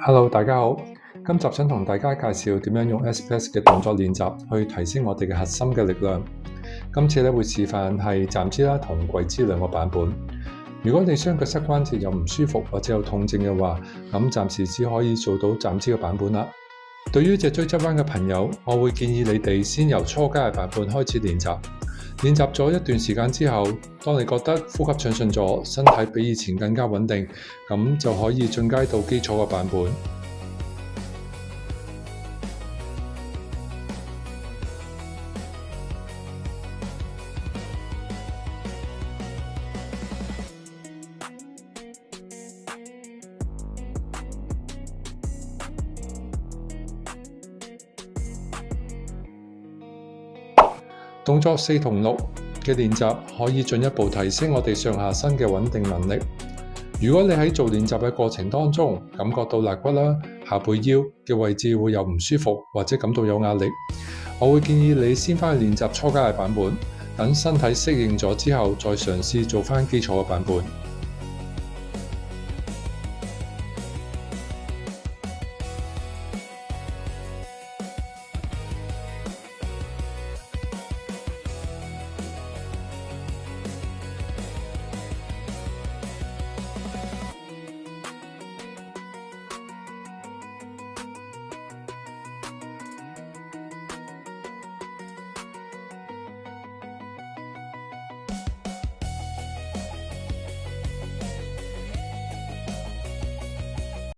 Hello，大家好。今集想同大家介紹點樣用 SPS 嘅動作練習去提升我哋嘅核心嘅力量。今次會示範係站姿啦同跪姿兩個版本。如果你雙腳膝關節有唔舒服或者有痛症嘅話，咁暫時只可以做到站姿嘅版本啦。對於脊椎側彎嘅朋友，我會建議你哋先由初階嘅版本開始練習。練習咗一段時間之後，當你覺得呼吸暢順咗，身體比以前更加穩定，咁就可以進階到基礎嘅版本。動作4同6嘅練習可以進一步提升我哋上下身嘅穩定能力。如果你喺做練習嘅過程當中感覺到肋骨啦、下背腰嘅位置會有唔舒服或者感到有壓力，我會建議你先返去練習初階嘅版本，等身體適應咗之後再嘗試做返基礎嘅版本。